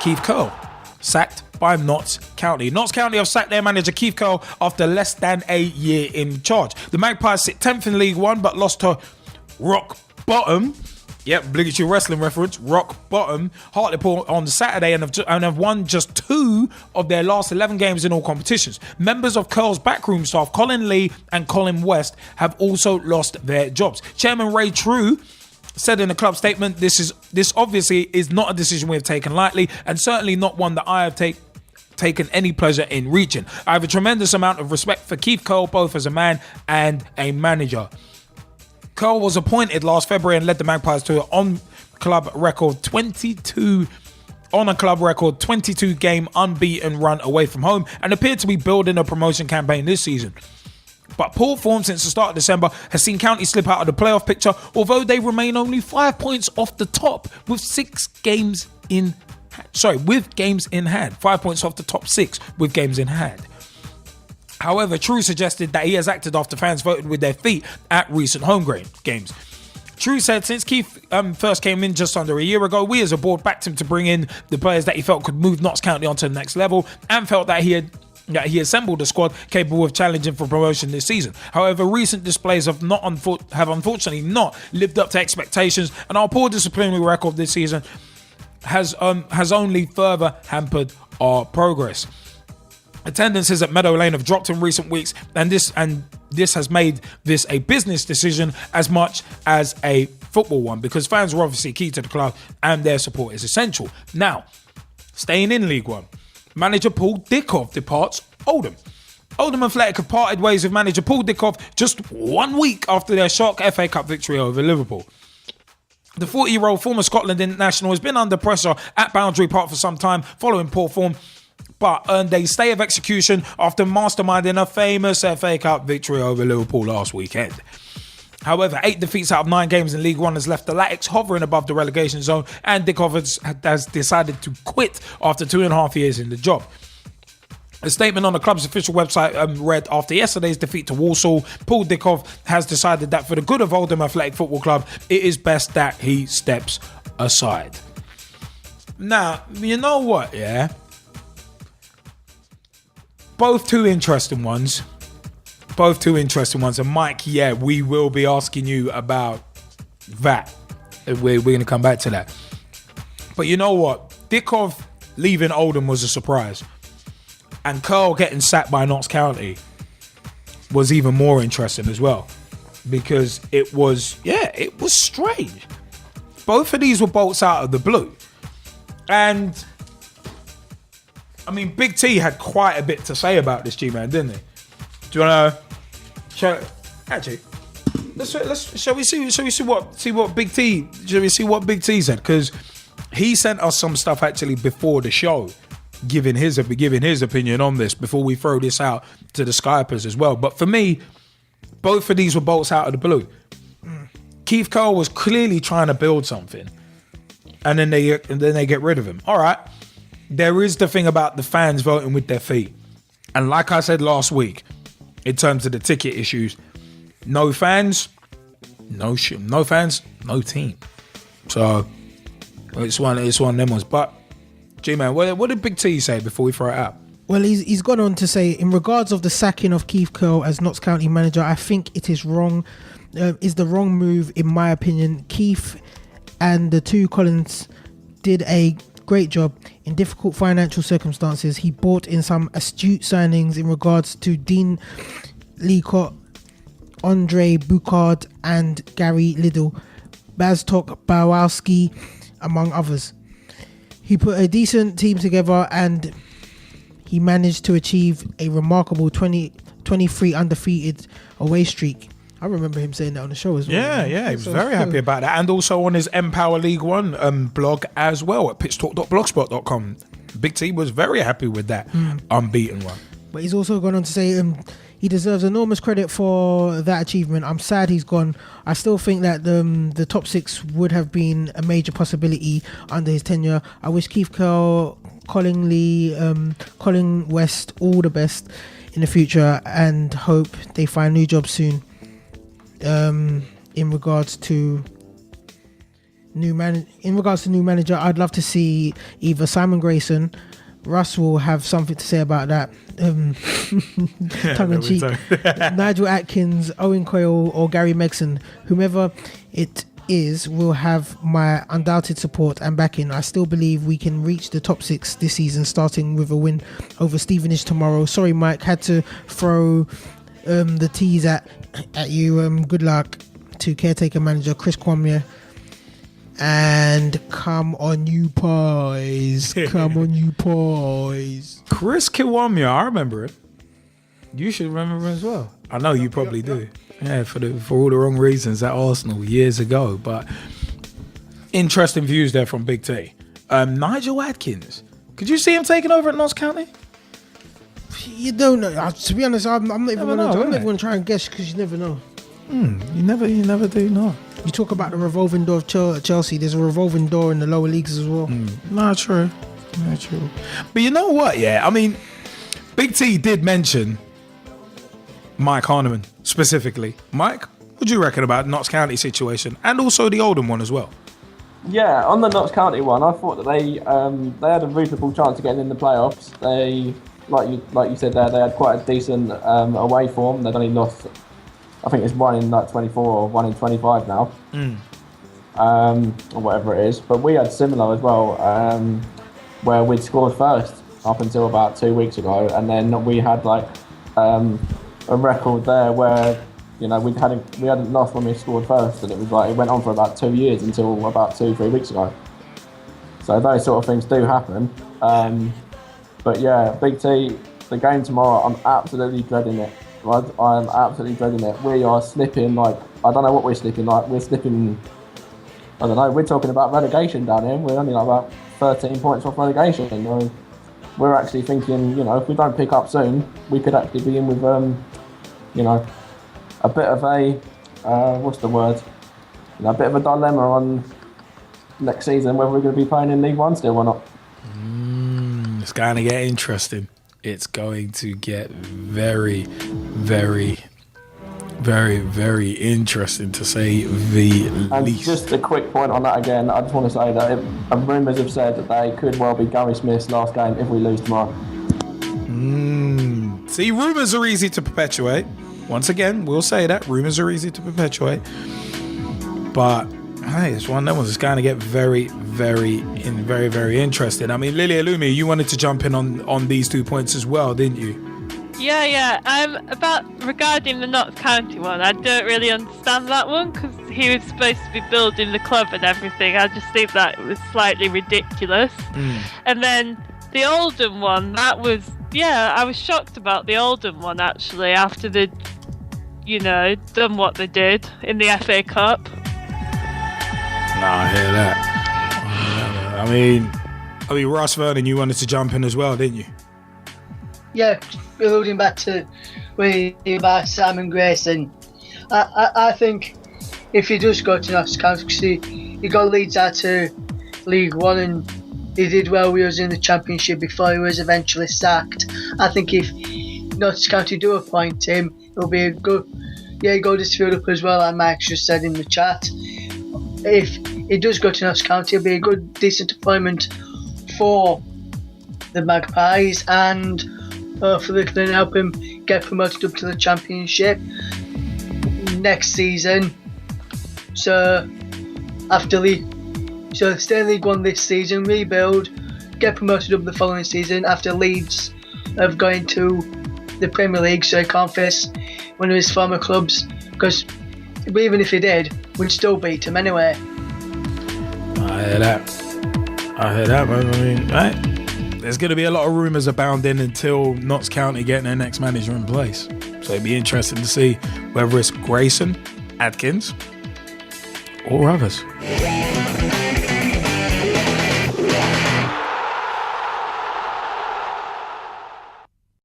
Keith Curle, sacked by Notts County. Notts County have sacked their manager Keith Curle after less than a year in charge. The Magpies sit 10th in League One but lost to rock bottom. Yep, obligatory wrestling reference, rock bottom, Hartlepool on Saturday and have won just 2 of their last 11 games in all competitions. Members of Curle's backroom staff, Colin Lee and Colin West, have also lost their jobs. Chairman Ray True said in a club statement, this obviously is not a decision we have taken lightly and certainly not one that I have taken any pleasure in reaching. I have a tremendous amount of respect for Keith Curle, both as a man and a manager. Curle was appointed last February and led the Magpies to a club record 22 game unbeaten run away from home and appeared to be building a promotion campaign this season. But poor form since the start of December has seen County slip out of the playoff picture, although they remain only 5 points off the top with games in hand. 5 points off the top 6 with games in hand. However, True suggested that he has acted after fans voted with their feet at recent home games. True said since Keith first came in just under a year ago, we as a board backed him to bring in the players that he felt could move Notts County onto the next level and felt that he assembled a squad capable of challenging for promotion this season. However, recent displays have unfortunately not lived up to expectations, and our poor disciplinary record this season has only further hampered our progress. Attendances at Meadow Lane have dropped in recent weeks, and this has made this a business decision as much as a football one, because fans are obviously key to the club and their support is essential. Now, staying in League One, manager Paul Dickov departs Oldham. Oldham Athletic have parted ways with manager Paul Dickov just 1 week after their shock FA Cup victory over Liverpool. The 40-year-old former Scotland international has been under pressure at Boundary Park for some time following poor form, but earned a stay of execution after masterminding a famous FA Cup victory over Liverpool last weekend. However, 8 defeats out of 9 games in League One has left the Latics hovering above the relegation zone, and Dickov has decided to quit after 2.5 years in the job. A statement on the club's official website read, after yesterday's defeat to Walsall, Paul Dickov has decided that for the good of Oldham Athletic Football Club, it is best that he steps aside. Now, you know what, yeah? Both two interesting ones. And Mike, yeah, we will be asking you about that. We're going to come back to that. But you know what? Dickov leaving Oldham was a surprise. And Curle getting sacked by Notts County was even more interesting as well. Because it was strange. Both of these were bolts out of the blue. And I mean, Big T had quite a bit to say about this, G-Man, didn't he? Do you want to? Actually, shall we see what Big T said? Because he sent us some stuff actually before the show, giving his opinion on this before we throw this out to the Skypers as well. But for me, both of these were bolts out of the blue. Keith Curle was clearly trying to build something, and then they get rid of him. All right. There is the thing about the fans voting with their feet. And like I said last week, in terms of the ticket issues, no fans, no team. So it's one of them ones. But G-Man, what did Big T say before we throw it out? Well, he's gone on to say, in regards of the sacking of Keith Curle as Notts County manager, I think it is wrong. Is the wrong move, in my opinion. Keith and the two Collins did a great job in difficult financial circumstances. He brought in some astute signings in regards to Dean Leacott, Andre Boucard and Gary Liddell, Baztok Bawowski, among others. He put a decent team together and he managed to achieve a remarkable 23 undefeated away streak. I remember him saying that on the show as well. Yeah, he was very happy about that. And also on his Empower League One blog as well at pitchtalk.blogspot.com. Big T was very happy with that unbeaten one. But he's also gone on to say he deserves enormous credit for that achievement. I'm sad he's gone. I still think that the top 6 would have been a major possibility under his tenure. I wish Keith Curle, Colin Lee, Colin West all the best in the future and hope they find new jobs soon. In regards to in regards to new manager, I'd love to see either Simon Grayson. Russ will have something to say about that. Tongue in cheek. Nigel Atkins, Owen Coyle, or Gary Megson, whomever it is, will have my undoubted support and backing. I still believe we can reach the top 6 this season, starting with a win over Stevenage tomorrow. Sorry, Mike, had to throw the tease at you. Good luck to caretaker manager Chris Kwame. And come on, you pies. Come on, you pies. Chris Kiwamia, I remember it. You should remember him as well. I know you probably do. Yeah, for all the wrong reasons at Arsenal years ago. But interesting views there from Big T. Nigel Atkins. Could you see him taking over at Notts County? You don't know. To be honest, I'm not even going to try and guess, because you never know. You never do know. You talk about the revolving door of Chelsea. There's a revolving door in the lower leagues as well. Not true. But you know what? Yeah, I mean, Big T did mention Mike Harniman specifically. Mike, what do you reckon about Notts County situation and also the Oldham one as well? Yeah, on the Notts County one, I thought that they had a reasonable chance of getting in the playoffs. They, like you said there, they had quite a decent away form. They'd only lost, I think it's 1 in 24 or 1 in 25 now, or whatever it is. But we had similar as well, where we'd scored first up until about 2 weeks ago, and then we had like a record there where we hadn't lost when we scored first, and it was like it went on for about 2 years until about 2-3 weeks ago. So those sort of things do happen. But yeah, Big T, the game tomorrow, I'm absolutely dreading it. I'm absolutely dreading it. We are slipping like, I don't know what we're slipping like. We're slipping, I don't know, we're talking about relegation down here. We're only like about 13 points off relegation. And we're actually thinking, if we don't pick up soon, we could actually be in with, a bit of a, what's the word? A bit of a dilemma on next season, whether we're going to be playing in League One still or not. It's going to get interesting. It's going to get very, very, very, very interesting, to say the and least. Just a quick point on that again. I just want to say that rumours have said that they could well be Gary Smith's last game if we lose tomorrow. See, rumours are easy to perpetuate. Once again, we'll say that. Rumours are easy to perpetuate. But hey, it's one of them ones that's going to get very, very, very, very interesting. I mean, Lily Alumi, you wanted to jump in on these 2 points as well, didn't you? Yeah. Regarding the Notts County one, I don't really understand that one, because he was supposed to be building the club and everything. I just think that it was slightly ridiculous. And then the Oldham one, that was, I was shocked about the Oldham one actually, after they'd, done what they did in the FA Cup. No, I hear that. I mean, Russ Vernon, you wanted to jump in as well, didn't you? Yeah, alluding back to about Simon Grayson, I think if he does go to Notts County, because he got Leeds out to League One and he did well with us in the Championship before he was eventually sacked. I think if Notts County do appoint him, it'll be a good, he got his field up as well, like Mike just said in the chat. If he does go to Notts County, it'll be a good, decent appointment for the Magpies, and hopefully they can help him get promoted up to the Championship next season. So stay in League One this season, rebuild, get promoted up the following season after Leeds have gone to the Premier League, so he can't face one of his former clubs, because even if he did, we'd still beat him anyway. I hear that, man. I mean, right? There's going to be a lot of rumours abounding until Notts County getting their next manager in place. So it'd be interesting to see whether it's Grayson, Atkins, or others.